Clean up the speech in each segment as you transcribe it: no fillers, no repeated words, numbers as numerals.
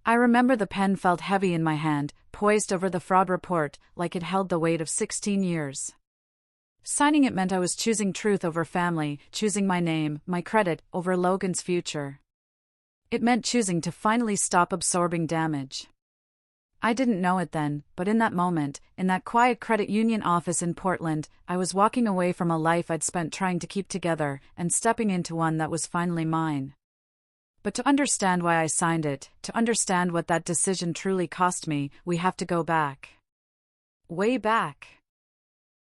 I remember the pen felt heavy in my hand, poised over the fraud report, like it held the weight of 16 years. Signing it meant I was choosing truth over family, choosing my name, my credit, over Logan's future. It meant choosing to finally stop absorbing damage. I didn't know it then, but in that moment, in that quiet credit union office in Portland, I was walking away from a life I'd spent trying to keep together, and stepping into one that was finally mine. But to understand why I signed it, to understand what that decision truly cost me, we have to go back. Way back.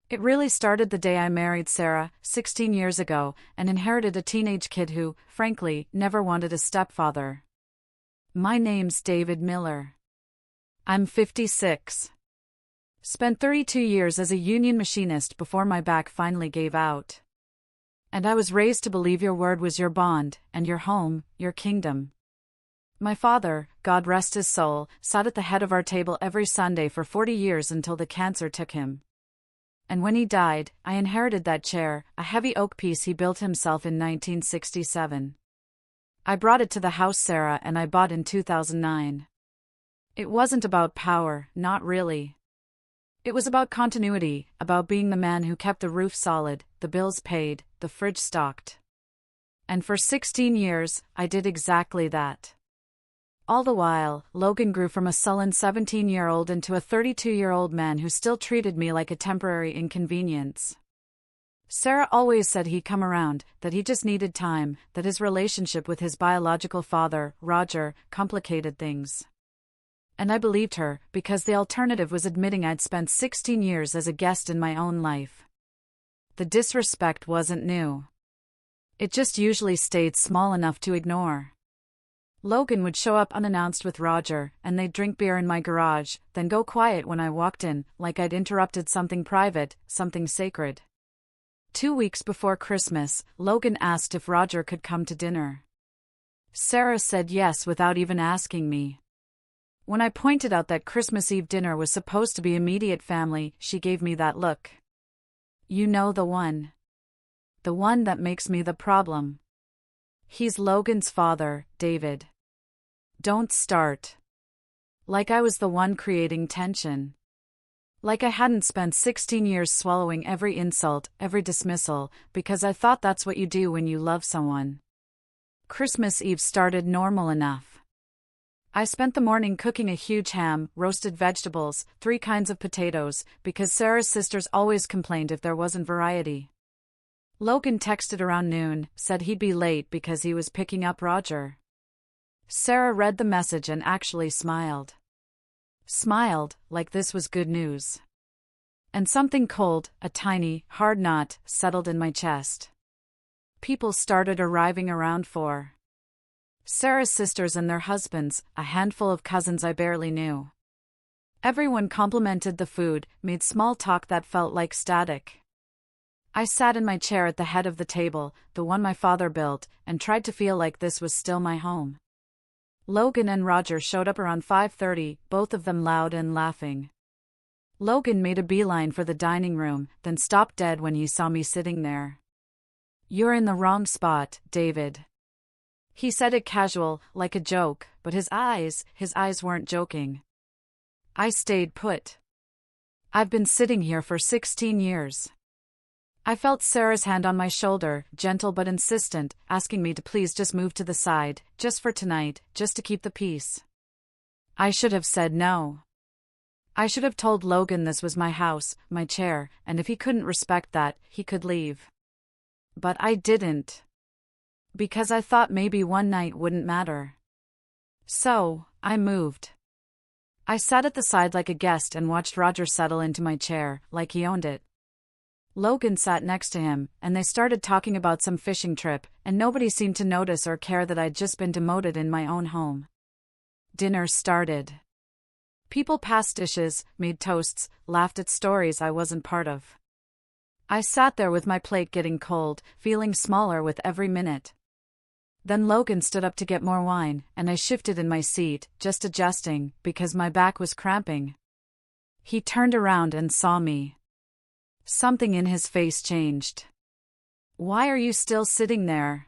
It really started the day I married Sarah, 16 years ago, and inherited a teenage kid who, frankly, never wanted a stepfather. My name's David Miller. I'm 56. Spent 32 years as a union machinist before my back finally gave out. And I was raised to believe your word was your bond, and your home, your kingdom. My father, God rest his soul, sat at the head of our table every Sunday for 40 years until the cancer took him. And when he died, I inherited that chair, a heavy oak piece he built himself in 1967. I brought it to the house Sarah and I bought in 2009. It wasn't about power, not really. It was about continuity, about being the man who kept the roof solid, the bills paid, the fridge stocked. And for 16 years, I did exactly that. All the while, Logan grew from a sullen 17-year-old into a 32-year-old man who still treated me like a temporary inconvenience. Sarah always said he'd come around, that he just needed time, that his relationship with his biological father, Roger, complicated things. And I believed her, because the alternative was admitting I'd spent 16 years as a guest in my own life. The disrespect wasn't new. It just usually stayed small enough to ignore. Logan would show up unannounced with Roger, and they'd drink beer in my garage, then go quiet when I walked in, like I'd interrupted something private, something sacred. 2 weeks before Christmas, Logan asked if Roger could come to dinner. Sarah said yes without even asking me. When I pointed out that Christmas Eve dinner was supposed to be immediate family, she gave me that look. You know the one. The one that makes me the problem. He's Logan's father, David. Don't start. Like I was the one creating tension. Like I hadn't spent 16 years swallowing every insult, every dismissal, because I thought that's what you do when you love someone. Christmas Eve started normal enough. I spent the morning cooking a huge ham, roasted vegetables, 3 kinds of potatoes, because Sarah's sisters always complained if there wasn't variety. Logan texted around noon, said he'd be late because he was picking up Roger. Sarah read the message and actually smiled. Smiled, like this was good news. And something cold, a tiny, hard knot, settled in my chest. People started arriving around 4. Sarah's sisters and their husbands, a handful of cousins I barely knew. Everyone complimented the food, made small talk that felt like static. I sat in my chair at the head of the table, the one my father built, and tried to feel like this was still my home. Logan and Roger showed up around 5:30, both of them loud and laughing. Logan made a beeline for the dining room, then stopped dead when he saw me sitting there. You're in the wrong spot, David. He said it casual, like a joke, but his eyes weren't joking. I stayed put. I've been sitting here for 16 years. I felt Sarah's hand on my shoulder, gentle but insistent, asking me to please just move to the side, just for tonight, just to keep the peace. I should have said no. I should have told Logan this was my house, my chair, and if he couldn't respect that, he could leave. But I didn't. Because I thought maybe one night wouldn't matter. So, I moved. I sat at the side like a guest and watched Roger settle into my chair, like he owned it. Logan sat next to him, and they started talking about some fishing trip, and nobody seemed to notice or care that I'd just been demoted in my own home. Dinner started. People passed dishes, made toasts, laughed at stories I wasn't part of. I sat there with my plate getting cold, feeling smaller with every minute. Then Logan stood up to get more wine, and I shifted in my seat, just adjusting, because my back was cramping. He turned around and saw me. Something in his face changed. Why are you still sitting there?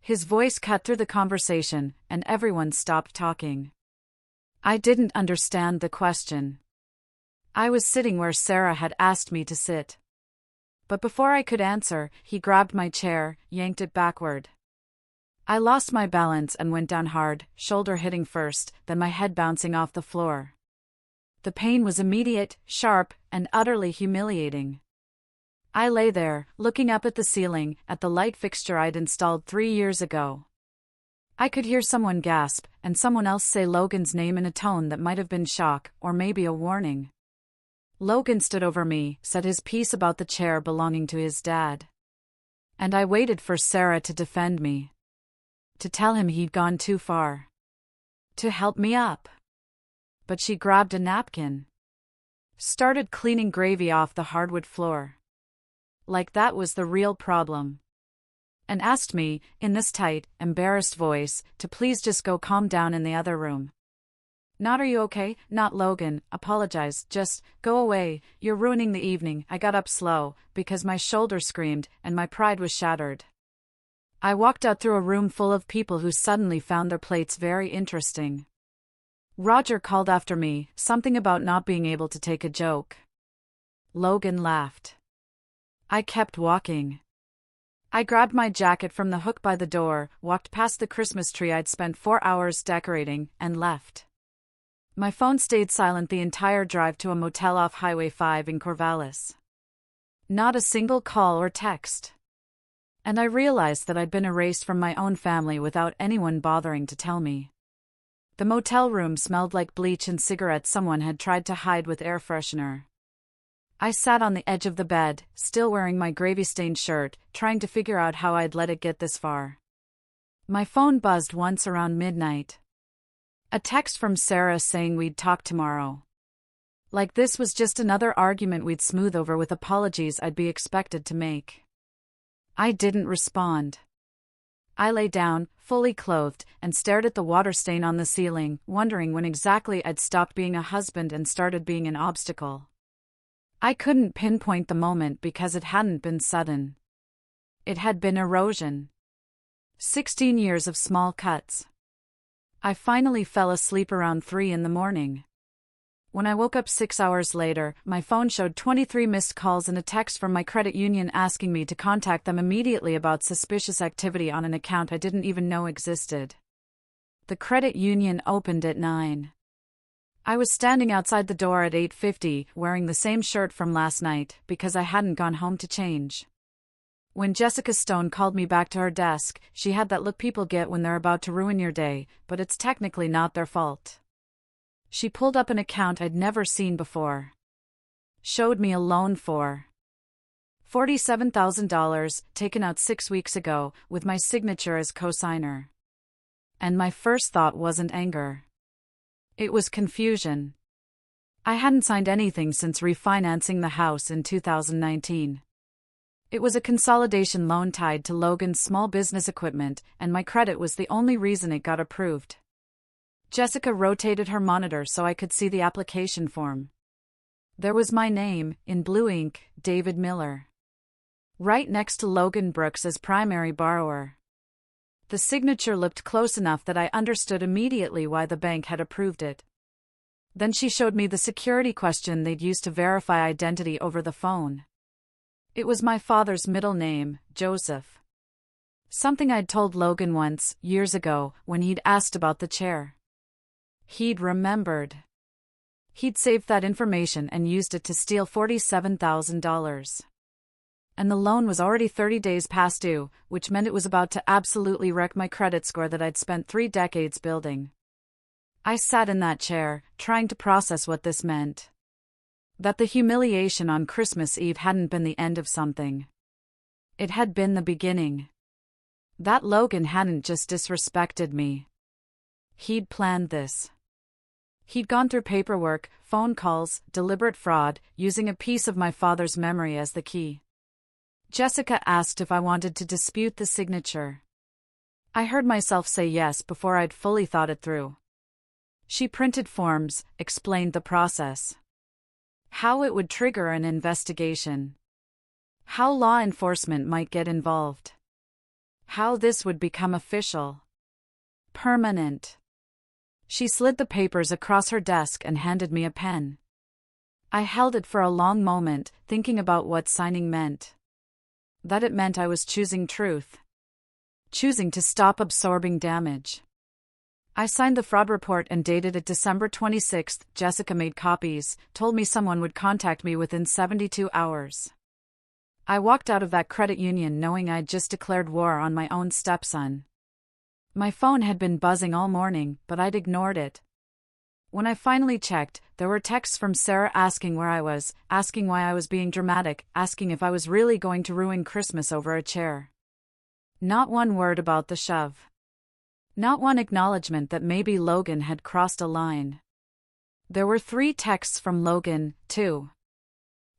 His voice cut through the conversation, and everyone stopped talking. I didn't understand the question. I was sitting where Sarah had asked me to sit. But before I could answer, he grabbed my chair, yanked it backward. I lost my balance and went down hard, shoulder hitting first, then my head bouncing off the floor. The pain was immediate, sharp, and utterly humiliating. I lay there, looking up at the ceiling, at the light fixture I'd installed 3 years ago. I could hear someone gasp, and someone else say Logan's name in a tone that might have been shock, or maybe a warning. Logan stood over me, said his piece about the chair belonging to his dad. And I waited for Sarah to defend me. To tell him he'd gone too far. To help me up. But she grabbed a napkin. Started cleaning gravy off the hardwood floor. Like that was the real problem. And asked me, in this tight, embarrassed voice, to please just go calm down in the other room. Not are you okay? Not Logan, apologize, just, go away, you're ruining the evening. I got up slow, because my shoulder screamed, and my pride was shattered. I walked out through a room full of people who suddenly found their plates very interesting. Roger called after me, something about not being able to take a joke. Logan laughed. I kept walking. I grabbed my jacket from the hook by the door, walked past the Christmas tree I'd spent 4 hours decorating, and left. My phone stayed silent the entire drive to a motel off Highway 5 in Corvallis. Not a single call or text. And I realized that I'd been erased from my own family without anyone bothering to tell me. The motel room smelled like bleach and cigarettes someone had tried to hide with air freshener. I sat on the edge of the bed, still wearing my gravy-stained shirt, trying to figure out how I'd let it get this far. My phone buzzed once around midnight. A text from Sarah saying we'd talk tomorrow. Like this was just another argument we'd smooth over with apologies I'd be expected to make. I didn't respond. I lay down, fully clothed, and stared at the water stain on the ceiling, wondering when exactly I'd stopped being a husband and started being an obstacle. I couldn't pinpoint the moment because it hadn't been sudden. It had been erosion. 16 years of small cuts. I finally fell asleep around 3 in the morning. When I woke up 6 hours later, my phone showed 23 missed calls and a text from my credit union asking me to contact them immediately about suspicious activity on an account I didn't even know existed. The credit union opened at 9. I was standing outside the door at 8:50, wearing the same shirt from last night, because I hadn't gone home to change. When Jessica Stone called me back to her desk, she had that look people get when they're about to ruin your day, but it's technically not their fault. She pulled up an account I'd never seen before. Showed me a loan for $47,000, taken out 6 weeks ago, with my signature as co-signer. And my first thought wasn't anger. It was confusion. I hadn't signed anything since refinancing the house in 2019. It was a consolidation loan tied to Logan's small business equipment, and my credit was the only reason it got approved. Jessica rotated her monitor so I could see the application form. There was my name, in blue ink, David Miller. Right next to Logan Brooks as primary borrower. The signature looked close enough that I understood immediately why the bank had approved it. Then she showed me the security question they'd used to verify identity over the phone. It was my father's middle name, Joseph. Something I'd told Logan once, years ago, when he'd asked about the chair. He'd remembered. He'd saved that information and used it to steal $47,000. And the loan was already 30 days past due, which meant it was about to absolutely wreck my credit score that I'd spent 3 decades building. I sat in that chair, trying to process what this meant. That the humiliation on Christmas Eve hadn't been the end of something. It had been the beginning. That Logan hadn't just disrespected me. He'd planned this. He'd gone through paperwork, phone calls, deliberate fraud, using a piece of my father's memory as the key. Jessica asked if I wanted to dispute the signature. I heard myself say yes before I'd fully thought it through. She printed forms, explained the process. How it would trigger an investigation. How law enforcement might get involved. How this would become official. Permanent. She slid the papers across her desk and handed me a pen. I held it for a long moment, thinking about what signing meant. That it meant I was choosing truth. Choosing to stop absorbing damage. I signed the fraud report and dated it December 26th. Jessica made copies, told me someone would contact me within 72 hours. I walked out of that credit union knowing I'd just declared war on my own stepson. My phone had been buzzing all morning, but I'd ignored it. When I finally checked, there were texts from Sarah asking where I was, asking why I was being dramatic, asking if I was really going to ruin Christmas over a chair. Not one word about the shove. Not one acknowledgement that maybe Logan had crossed a line. There were 3 texts from Logan, too.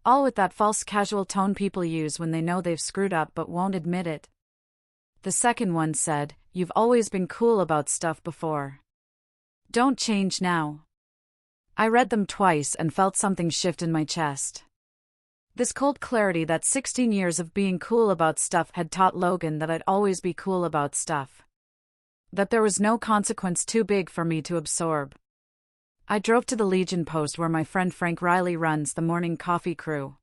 All with that false casual tone people use when they know they've screwed up but won't admit it. The second one said, "You've always been cool about stuff before. Don't change now." I read them twice and felt something shift in my chest. This cold clarity that 16 years of being cool about stuff had taught Logan that I'd always be cool about stuff. That there was no consequence too big for me to absorb. I drove to the Legion Post where my friend Frank Riley runs the morning coffee crew.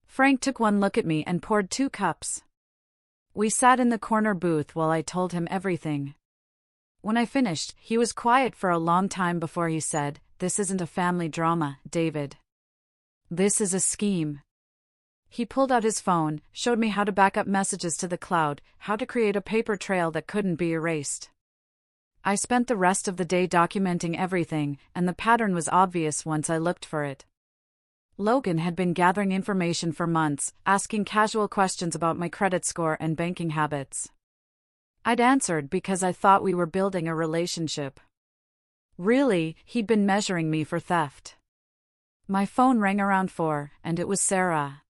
Frank took one look at me and poured 2 cups. We sat in the corner booth while I told him everything. When I finished, he was quiet for a long time before he said, "This isn't a family drama, David. This is a scheme." He pulled out his phone, showed me how to back up messages to the cloud, how to create a paper trail that couldn't be erased. I spent the rest of the day documenting everything, and the pattern was obvious once I looked for it. Logan had been gathering information for months, asking casual questions about my credit score and banking habits. I'd answered because I thought we were building a relationship. Really, he'd been measuring me for theft. My phone rang around 4, and it was Sarah.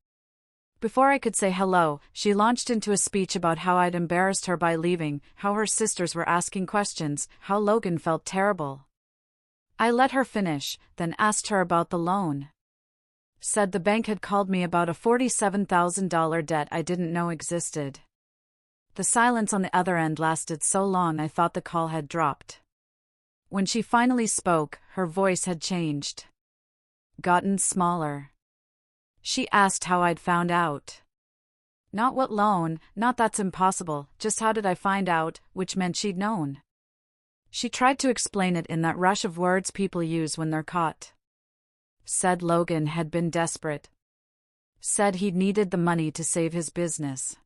Before I could say hello, she launched into a speech about how I'd embarrassed her by leaving, how her sisters were asking questions, how Logan felt terrible. I let her finish, then asked her about the loan. Said the bank had called me about a $47,000 debt I didn't know existed. The silence on the other end lasted so long I thought the call had dropped. When she finally spoke, her voice had changed. Gotten smaller. She asked how I'd found out. Not what loan, not that's impossible, just how did I find out, which meant she'd known. She tried to explain it in that rush of words people use when they're caught. Said Logan had been desperate. Said he'd needed the money to save his business.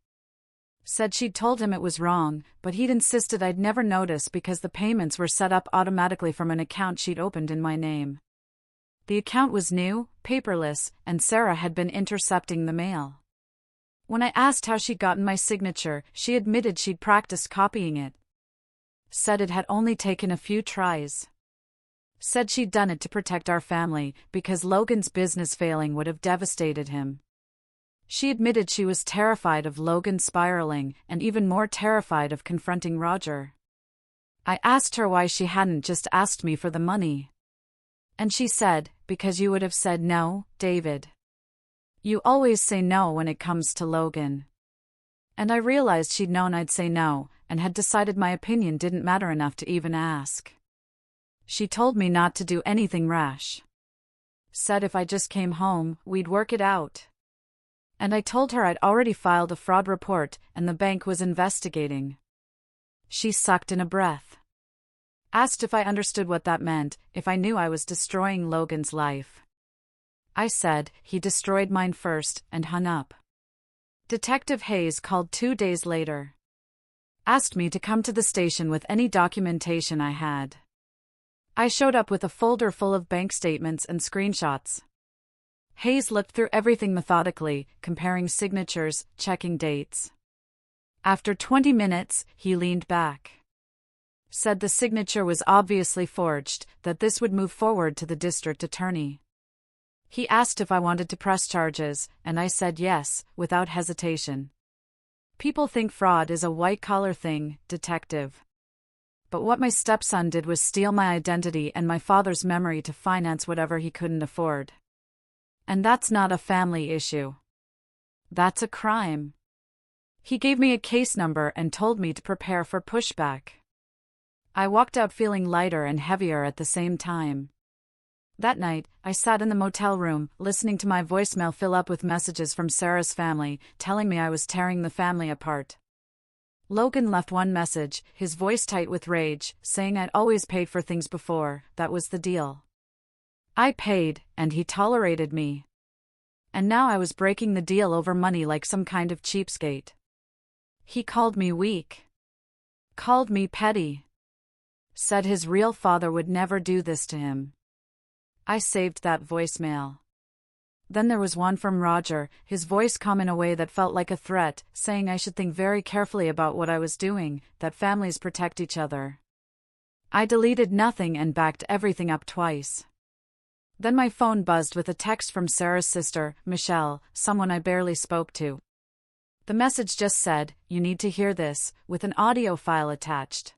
Said she'd told him it was wrong, but he'd insisted I'd never notice because the payments were set up automatically from an account she'd opened in my name. The account was new, paperless, and Sarah had been intercepting the mail. When I asked how she'd gotten my signature, she admitted she'd practiced copying it. Said it had only taken a few tries. Said she'd done it to protect our family, because Logan's business failing would have devastated him. She admitted she was terrified of Logan spiraling, and even more terrified of confronting Roger. I asked her why she hadn't just asked me for the money. And she said, "Because you would have said no, David. You always say no when it comes to Logan." And I realized she'd known I'd say no, and had decided my opinion didn't matter enough to even ask. She told me not to do anything rash. Said if I just came home, we'd work it out. And I told her I'd already filed a fraud report, and the bank was investigating. She sucked in a breath. Asked if I understood what that meant, if I knew I was destroying Logan's life. I said, he destroyed mine first, and hung up. Detective Hayes called 2 days later. Asked me to come to the station with any documentation I had. I showed up with a folder full of bank statements and screenshots. Hayes looked through everything methodically, comparing signatures, checking dates. After 20 minutes, he leaned back. Said the signature was obviously forged, that this would move forward to the district attorney. He asked if I wanted to press charges, and I said yes, without hesitation. People think fraud is a white-collar thing, detective. But what my stepson did was steal my identity and my father's memory to finance whatever he couldn't afford. And that's not a family issue. That's a crime. He gave me a case number and told me to prepare for pushback. I walked out feeling lighter and heavier at the same time. That night, I sat in the motel room, listening to my voicemail fill up with messages from Sarah's family, telling me I was tearing the family apart. Logan left one message, his voice tight with rage, saying I'd always paid for things before, that was the deal. I paid, and he tolerated me. And now I was breaking the deal over money like some kind of cheapskate. He called me weak. Called me petty. Said his real father would never do this to him. I saved that voicemail. Then there was one from Roger, his voice calm in a way that felt like a threat, saying I should think very carefully about what I was doing, that families protect each other. I deleted nothing and backed everything up twice. Then my phone buzzed with a text from Sarah's sister, Michelle, someone I barely spoke to. The message just said, "You need to hear this," with an audio file attached.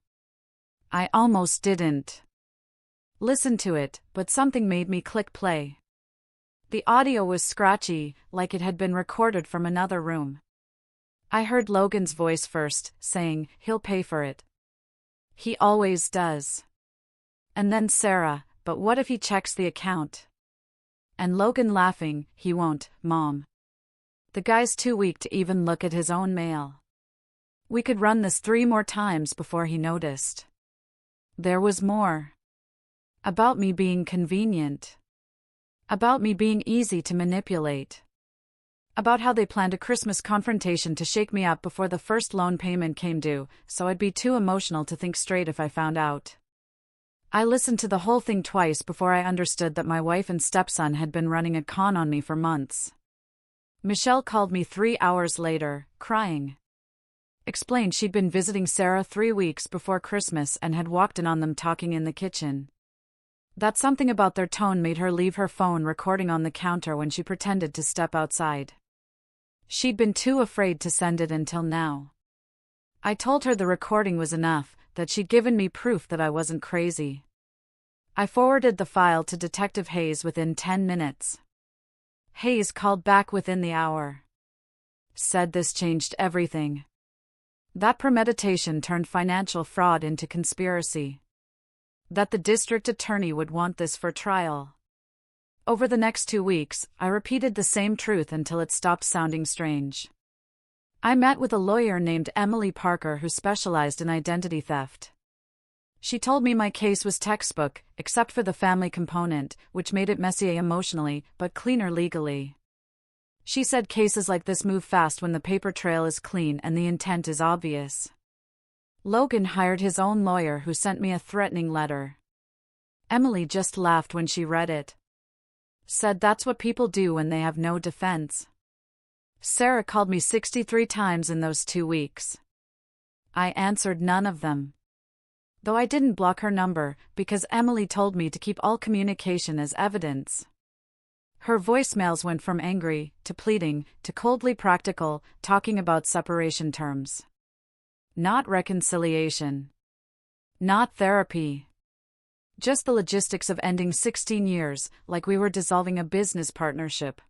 I almost didn't listen to it, but something made me click play. The audio was scratchy, like it had been recorded from another room. I heard Logan's voice first, saying, "He'll pay for it. He always does." And then Sarah, "But what if he checks the account?" And Logan laughing, "He won't, Mom. The guy's too weak to even look at his own mail. We could run this 3 more times before he noticed." There was more. About me being convenient. About me being easy to manipulate. About how they planned a Christmas confrontation to shake me up before the first loan payment came due, so I'd be too emotional to think straight if I found out. I listened to the whole thing twice before I understood that my wife and stepson had been running a con on me for months. Michelle called me 3 hours later, crying. Explained she'd been visiting Sarah 3 weeks before Christmas and had walked in on them talking in the kitchen. That something about their tone made her leave her phone recording on the counter when she pretended to step outside. She'd been too afraid to send it until now. I told her the recording was enough, that she'd given me proof that I wasn't crazy. I forwarded the file to Detective Hayes within 10 minutes. Hayes called back within the hour. Said this changed everything. That premeditation turned financial fraud into conspiracy. That the district attorney would want this for trial. Over the next 2 weeks, I repeated the same truth until it stopped sounding strange. I met with a lawyer named Emily Parker who specialized in identity theft. She told me my case was textbook, except for the family component, which made it messy emotionally, but cleaner legally. She said cases like this move fast when the paper trail is clean and the intent is obvious. Logan hired his own lawyer who sent me a threatening letter. Emily just laughed when she read it. Said that's what people do when they have no defense. Sarah called me 63 times in those 2 weeks. I answered none of them. Though I didn't block her number, because Emily told me to keep all communication as evidence. Her voicemails went from angry, to pleading, to coldly practical, talking about separation terms. Not reconciliation. Not therapy. Just the logistics of ending 16 years, like we were dissolving a business partnership.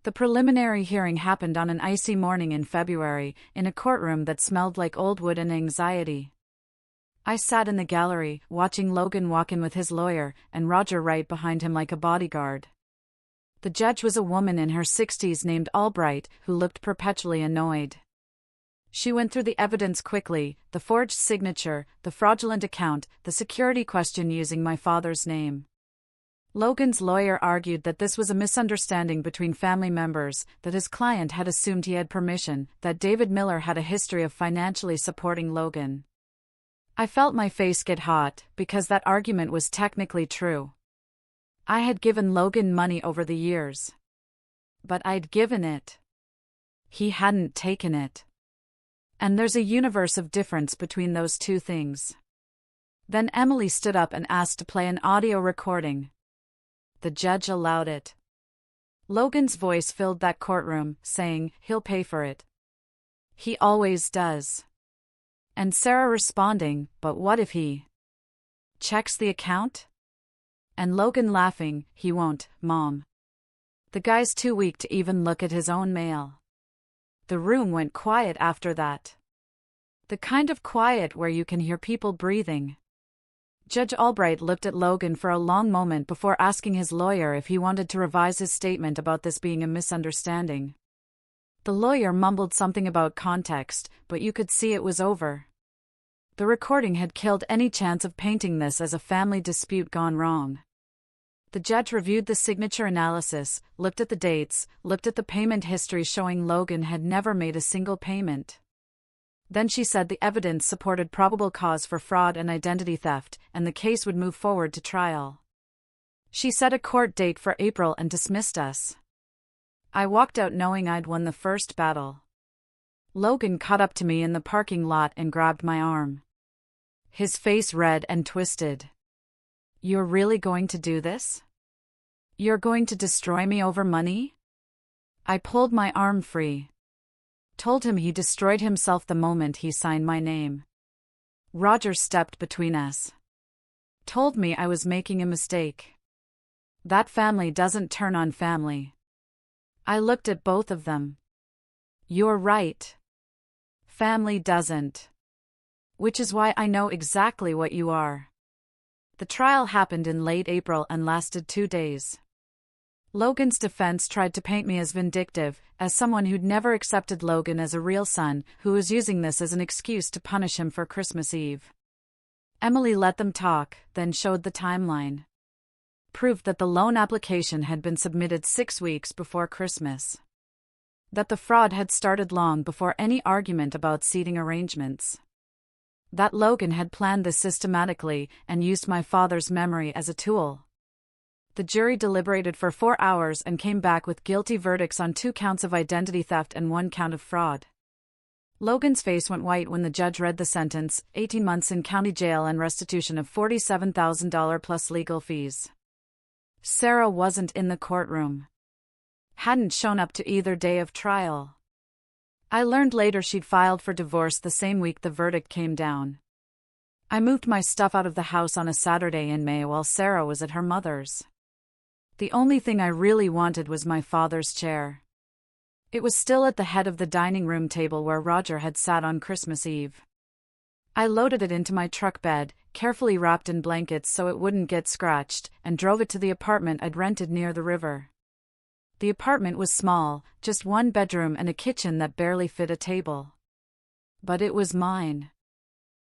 The preliminary hearing happened on an icy morning in February, in a courtroom that smelled like old wood and anxiety. I sat in the gallery, watching Logan walk in with his lawyer, and Roger right behind him like a bodyguard. The judge was a woman in her 60s named Albright, who looked perpetually annoyed. She went through the evidence quickly, the forged signature, the fraudulent account, the security question using my father's name. Logan's lawyer argued that this was a misunderstanding between family members, that his client had assumed he had permission, that David Miller had a history of financially supporting Logan. I felt my face get hot, because that argument was technically true. I had given Logan money over the years. But I'd given it. He hadn't taken it. And there's a universe of difference between those two things. Then Emily stood up and asked to play an audio recording. The judge allowed it. Logan's voice filled that courtroom, saying, "He'll pay for it. He always does." And Sarah responding, "But what if he checks the account?" And Logan laughing, "He won't, Mom. The guy's too weak to even look at his own mail." The room went quiet after that. The kind of quiet where you can hear people breathing. Judge Albright looked at Logan for a long moment before asking his lawyer if he wanted to revise his statement about this being a misunderstanding. The lawyer mumbled something about context, but you could see it was over. The recording had killed any chance of painting this as a family dispute gone wrong. The judge reviewed the signature analysis, looked at the dates, looked at the payment history showing Logan had never made a single payment. Then she said the evidence supported probable cause for fraud and identity theft, and the case would move forward to trial. She set a court date for April and dismissed us. I walked out knowing I'd won the first battle. Logan caught up to me in the parking lot and grabbed my arm. His face red and twisted. "You're really going to do this? You're going to destroy me over money?" I pulled my arm free. Told him he destroyed himself the moment he signed my name. Roger stepped between us. Told me I was making a mistake. That family doesn't turn on family. I looked at both of them. You're right. Family doesn't. Which is why I know exactly what you are. The trial happened in late April and lasted 2 days. Logan's defense tried to paint me as vindictive, as someone who'd never accepted Logan as a real son, who was using this as an excuse to punish him for Christmas Eve. Emily let them talk, then showed the timeline. Proved that the loan application had been submitted 6 weeks before Christmas. That the fraud had started long before any argument about seating arrangements. That Logan had planned this systematically and used my father's memory as a tool. The jury deliberated for 4 hours and came back with guilty verdicts on 2 counts of identity theft and 1 count of fraud. Logan's face went white when the judge read the sentence: 18 months in county jail and restitution of $47,000 plus legal fees. Sarah wasn't in the courtroom. Hadn't shown up to either day of trial. I learned later she'd filed for divorce the same week the verdict came down. I moved my stuff out of the house on a Saturday in May while Sarah was at her mother's. The only thing I really wanted was my father's chair. It was still at the head of the dining room table where Roger had sat on Christmas Eve. I loaded it into my truck bed, carefully wrapped in blankets so it wouldn't get scratched, and drove it to the apartment I'd rented near the river. The apartment was small, just 1 bedroom and a kitchen that barely fit a table. But it was mine.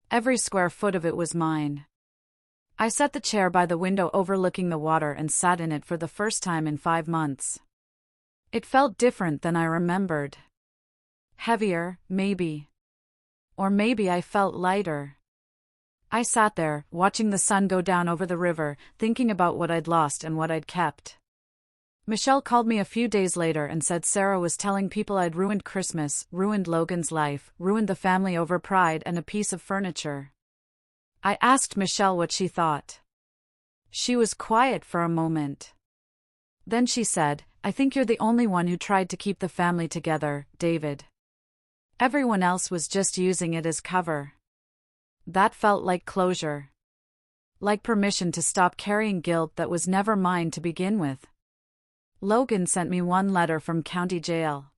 Every square foot of it was mine. I set the chair by the window overlooking the water and sat in it for the first time in 5 months. It felt different than I remembered. Heavier, maybe. Or maybe I felt lighter. I sat there, watching the sun go down over the river, thinking about what I'd lost and what I'd kept. Michelle called me a few days later and said Sarah was telling people I'd ruined Christmas, ruined Logan's life, ruined the family over pride and a piece of furniture. I asked Michelle what she thought. She was quiet for a moment. Then she said, "I think you're the only one who tried to keep the family together, David. Everyone else was just using it as cover." That felt like closure. Like permission to stop carrying guilt that was never mine to begin with. Logan sent me 1 letter from county jail.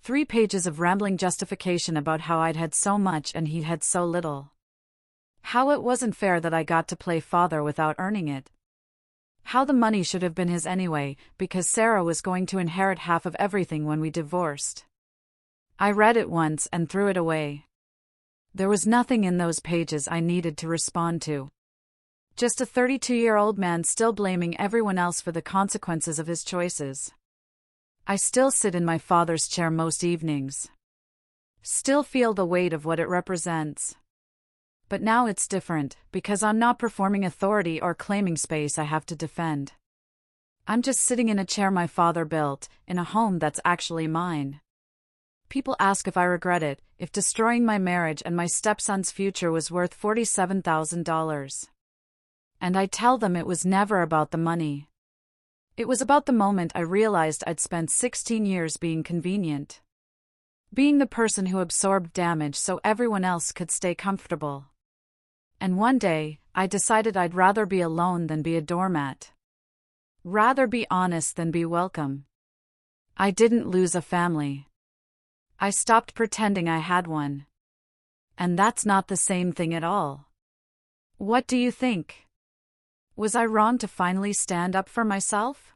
3 pages of rambling justification about how I'd had so much and he'd had so little. How it wasn't fair that I got to play father without earning it. How the money should have been his anyway, because Sarah was going to inherit half of everything when we divorced. I read it once and threw it away. There was nothing in those pages I needed to respond to. Just a 32-year-old man still blaming everyone else for the consequences of his choices. I still sit in my father's chair most evenings. Still feel the weight of what it represents. But now it's different, because I'm not performing authority or claiming space I have to defend. I'm just sitting in a chair my father built, in a home that's actually mine. People ask if I regret it, if destroying my marriage and my stepson's future was worth $47,000. And I tell them it was never about the money. It was about the moment I realized I'd spent 16 years being convenient. Being the person who absorbed damage so everyone else could stay comfortable. And one day, I decided I'd rather be alone than be a doormat. Rather be honest than be welcome. I didn't lose a family. I stopped pretending I had one. And that's not the same thing at all. What do you think? Was I wrong to finally stand up for myself?